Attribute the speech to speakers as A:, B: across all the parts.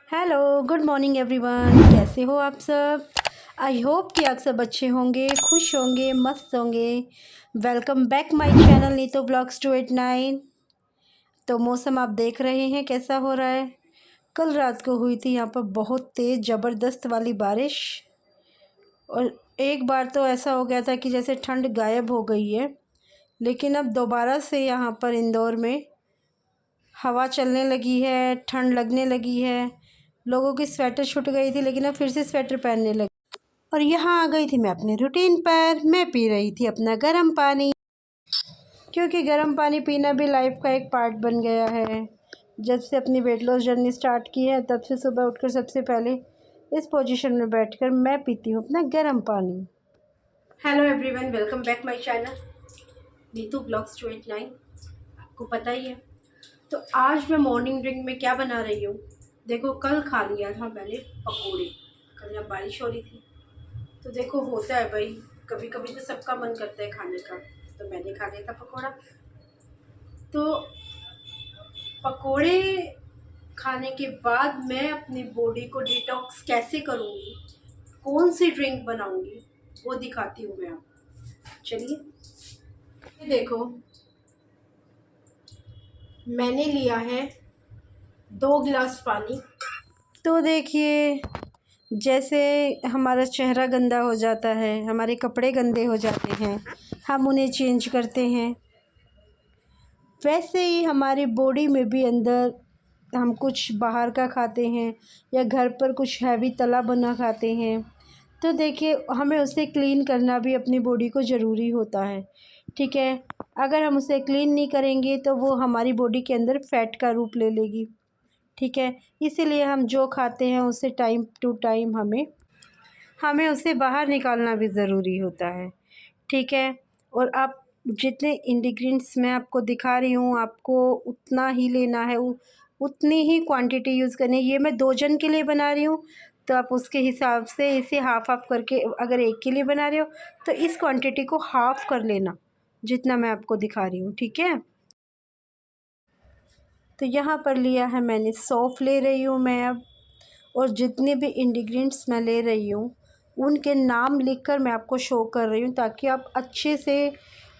A: Hello, good morning everyone. कैसे हो आप सब? आई होप कि आप सब अच्छे होंगे, खुश होंगे, मस्त होंगे। Welcome back my channel Neetu blogs 289। तो मौसम आप देख रहे हैं कैसा हो रहा है। कल रात को हुई थी यहाँ पर बहुत तेज़ ज़बरदस्त वाली बारिश, और एक बार तो ऐसा हो गया था कि जैसे ठंड गायब हो गई है। लेकिन अब दोबारा से यहाँ पर इंदौर में हवा चलने लगी है, ठंड लगने लगी है। लोगों की स्वेटर छूट गई थी, लेकिन अब फिर से स्वेटर पहनने लगी। और यहाँ आ गई थी मैं अपने रूटीन पर। मैं पी रही थी अपना गर्म पानी, क्योंकि गर्म पानी पीना भी लाइफ का एक पार्ट बन गया है। जब से अपनी वेट लॉस जर्नी स्टार्ट की है, तब से सुबह उठकर सबसे पहले इस पोजीशन में बैठकर मैं पीती हूँ अपना गर्म पानी। Hello everyone, welcome back my channel Neetu blogs 289। आपको पता ही है। तो आज मैं मॉर्निंग ड्रिंक में क्या बना रही हूँ, देखो। कल खा लिया था मैंने पकोड़े, कल जब बारिश हो रही थी। तो देखो, होता है भाई, कभी कभी तो सबका मन करता है खाने का। तो मैंने खा लिया था पकोड़ा। तो पकोड़े खाने के बाद मैं अपनी बॉडी को डिटॉक्स कैसे करूँगी, कौन सी ड्रिंक बनाऊँगी, वो दिखाती हूँ मैं आपको। चलिए, ये देखो, मैंने लिया है 2 गिलास पानी। तो देखिए, जैसे हमारा चेहरा गंदा हो जाता है, हमारे कपड़े गंदे हो जाते हैं, हम उन्हें चेंज करते हैं, वैसे ही हमारी बॉडी में भी अंदर हम कुछ बाहर का खाते हैं या घर पर कुछ हैवी तला बना खाते हैं। तो देखिए, हमें उसे क्लीन करना भी अपनी बॉडी को ज़रूरी होता है। ठीक है, अगर हम उसे क्लीन नहीं करेंगे तो वो हमारी बॉडी के अंदर फैट का रूप ले लेगी। ठीक है, इसीलिए हम जो खाते हैं उसे टाइम टू टाइम हमें उसे बाहर निकालना भी ज़रूरी होता है। ठीक है, और आप जितने इंग्रेडिएंट्स मैं आपको दिखा रही हूँ, आपको उतना ही लेना है, उतनी ही क्वांटिटी यूज़ करनी है। ये मैं 2 जन के लिए बना रही हूँ, तो आप उसके हिसाब से इसे हाफ़ हाफ़ करके, अगर एक के लिए बना रहे हो तो इस क्वांटिटी को हाफ़ कर लेना, जितना मैं आपको दिखा रही हूँ। ठीक है, तो यहाँ पर लिया है मैंने सौंफ ले रही हूँ मैं अब। और जितने भी इंग्रेडिएंट्स मैं ले रही हूँ उनके नाम लिखकर मैं आपको शो कर रही हूँ, ताकि आप अच्छे से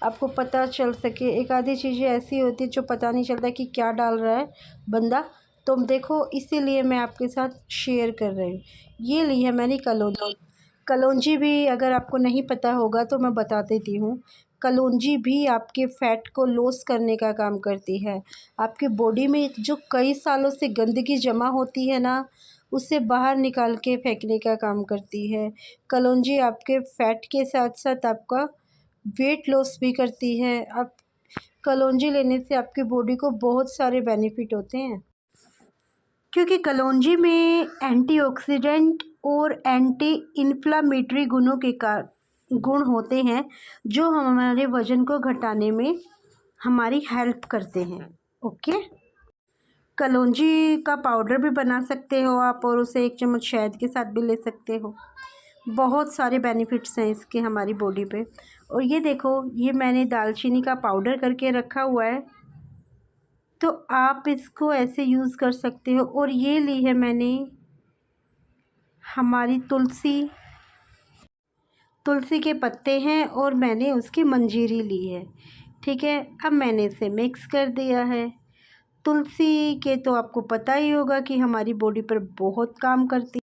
A: आपको पता चल सके। एक आधी चीज़ें ऐसी होती है जो पता नहीं चलता कि क्या डाल रहा है बंदा। तो देखो, इसीलिए मैं आपके साथ शेयर कर रही हूँ। ये ली है मैंने कलौंजी। कलौंजी भी अगर आपको नहीं पता होगा तो मैं बता देती हूँ। कलौंजी भी आपके फ़ैट को लॉस करने का काम करती है। आपकी बॉडी में जो कई सालों से गंदगी जमा होती है ना, उसे बाहर निकाल के फेंकने का काम करती है। कलौंजी आपके फ़ैट के साथ साथ आपका वेट लॉस भी करती है। आप कलौंजी लेने से आपकी बॉडी को बहुत सारे बेनिफिट होते हैं, क्योंकि कलौंजी में एंटीऑक्सीडेंट और एंटी इन्फ्लामेटरी गुण होते हैं, जो हमारे वज़न को घटाने में हमारी हेल्प करते हैं। ओके, कलौंजी का पाउडर भी बना सकते हो आप, और उसे 1 चम्मच शहद के साथ भी ले सकते हो। बहुत सारे बेनिफिट्स हैं इसके हमारी बॉडी पे। और ये देखो, ये मैंने दालचीनी का पाउडर करके रखा हुआ है, तो आप इसको ऐसे यूज़ कर सकते हो। और ये ली है मैंने हमारी तुलसी के पत्ते हैं, और मैंने उसकी मंजीरी ली है। ठीक है, अब मैंने इसे मिक्स कर दिया है। तुलसी के तो आपको पता ही होगा कि हमारी बॉडी पर बहुत काम करती है।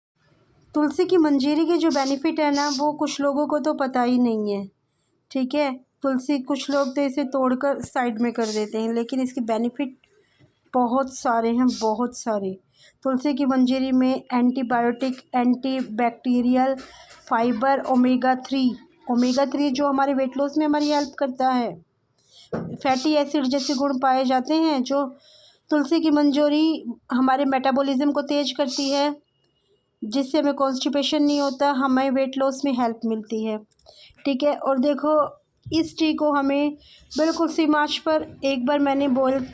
A: तुलसी की मंजीरी के जो बेनिफिट है ना, वो कुछ लोगों को तो पता ही नहीं है। ठीक है, तुलसी कुछ लोग तो इसे तोड़कर साइड में कर देते हैं, लेकिन इसके बेनिफिट बहुत सारे हैं, बहुत सारे। तुलसी की मंजरी में एंटीबायोटिक, एंटीबैक्टीरियल, फाइबर, ओमेगा 3 जो हमारे वेट लॉस में हमारी हेल्प करता है। फैटी एसिड जैसे गुण पाए जाते हैं, जो तुलसी की मंजरी हमारे मेटाबॉलिज्म को तेज करती है, जिससे हमें कॉन्स्टिपेशन नहीं होता, हमें वेट लॉस में हेल्प मिलती है। ठीक है, और देखो, इस टी को हमें बिल्कुल सिम आंच पर, एक बार मैंने बॉयल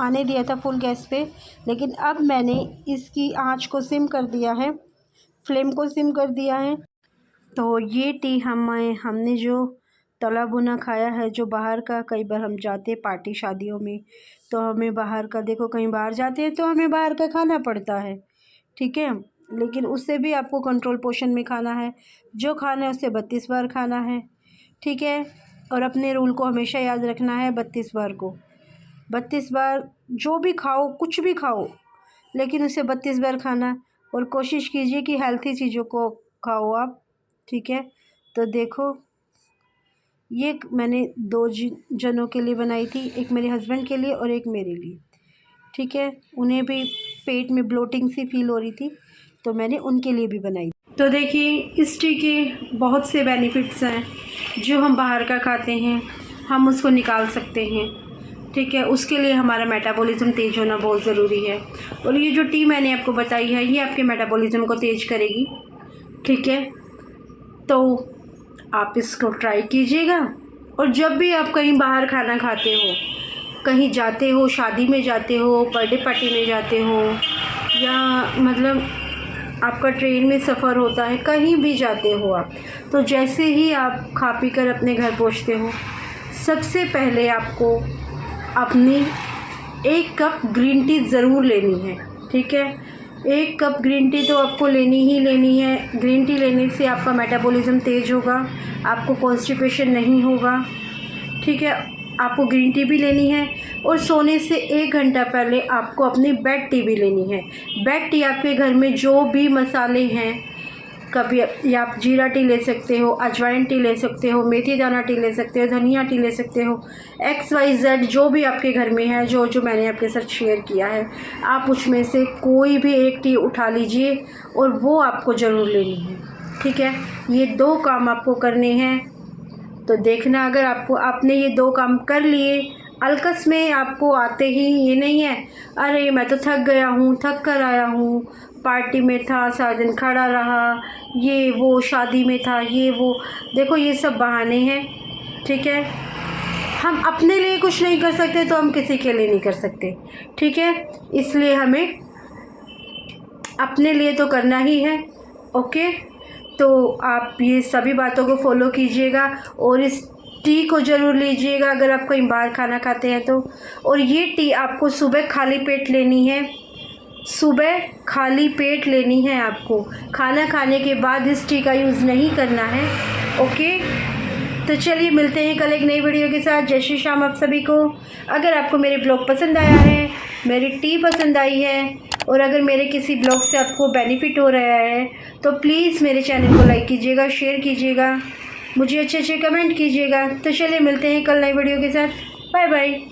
A: आने दिया था फुल गैस पे, लेकिन अब मैंने इसकी आंच को सिम कर दिया है, फ्लेम को सिम कर दिया है। तो ये टी हमने जो तला भुना खाया है, जो बाहर का, कई बार हम जाते पार्टी शादियों में, तो हमें बाहर का, देखो कहीं बाहर जाते हैं तो हमें बाहर का खाना पड़ता है। ठीक है। लेकिन उससे भी आपको कंट्रोल पोर्शन में खाना है, जो खाना है उससे 32 बार खाना है, ठीक है। और अपने रूल को हमेशा याद रखना है, 32 बार को 32 बार जो भी खाओ, कुछ भी खाओ, लेकिन उसे 32 बार खाना। और कोशिश कीजिए कि हेल्थी चीज़ों को खाओ आप, ठीक है। तो देखो, ये मैंने 2 जनों के लिए बनाई थी, एक मेरे हस्बैंड के लिए और एक मेरे लिए, ठीक है। उन्हें भी पेट में ब्लोटिंग सी फील हो रही थी, तो मैंने उनके लिए भी बनाई। तो देखिए, इस टी के बहुत से बेनिफिट्स हैं। जो हम बाहर का खाते हैं हम उसको निकाल सकते हैं, ठीक है। उसके लिए हमारा मेटाबॉलिज्म तेज़ होना बहुत ज़रूरी है। और ये जो टी मैंने आपको बताई है, ये आपके मेटाबॉलिज्म को तेज़ करेगी, ठीक है। तो आप इसको ट्राई कीजिएगा। और जब भी आप कहीं बाहर खाना खाते हो, कहीं जाते हो, शादी में जाते हो, बर्थडे पार्टी में जाते हो, या मतलब आपका ट्रेन में सफ़र होता है, कहीं भी जाते हो आप, तो जैसे ही आप खा पी कर अपने घर पहुंचते हो, सबसे पहले आपको अपनी 1 कप ग्रीन टी ज़रूर लेनी है, ठीक है। 1 कप ग्रीन टी तो आपको लेनी ही लेनी है। ग्रीन टी लेने से आपका मेटाबॉलिज्म तेज़ होगा, आपको कॉन्स्टिपेशन नहीं होगा, ठीक है। आपको ग्रीन टी भी लेनी है। और सोने से 1 घंटा पहले आपको अपनी बेड टी भी लेनी है। बेड टी आपके घर में जो भी मसाले हैं, कभी या आप जीरा टी ले सकते हो, अजवाइन टी ले सकते हो, मेथी दाना टी ले सकते हो, धनिया टी ले सकते हो, XYZ जो भी आपके घर में है, जो जो मैंने आपके साथ शेयर किया है, आप उसमें से कोई भी एक टी उठा लीजिए और वो आपको ज़रूर लेनी है, ठीक है। ये 2 काम आपको करने हैं। तो देखना, अगर आपने ये 2 काम कर लिए, अलकस में आपको आते ही ये नहीं है अरे मैं तो थक गया हूँ, थक कर आया हूँ, पार्टी में था, सारा दिन खड़ा रहा, ये वो, शादी में था, ये वो। देखो, ये सब बहाने हैं, ठीक है। हम अपने लिए कुछ नहीं कर सकते तो हम किसी के लिए नहीं कर सकते, ठीक है। इसलिए हमें अपने लिए तो करना ही है, ओके। तो आप ये सभी बातों को फॉलो कीजिएगा और इस टी को ज़रूर लीजिएगा अगर आप कहीं बाहर खाना खाते हैं तो। और ये टी आपको सुबह खाली पेट लेनी है, सुबह खाली पेट लेनी है आपको। खाना खाने के बाद इस टी का यूज़ नहीं करना है, ओके। तो चलिए, मिलते हैं कल एक नई वीडियो के साथ। जय श्री श्याम आप सभी को। अगर आपको मेरे ब्लॉग पसंद आया है, मेरी टी पसंद आई है, और अगर मेरे किसी ब्लॉग से आपको बेनिफिट हो रहा है, तो प्लीज़ मेरे चैनल को लाइक कीजिएगा, शेयर कीजिएगा, मुझे अच्छे अच्छे कमेंट कीजिएगा। तो चलिए, मिलते हैं कल नई वीडियो के साथ। Bye bye.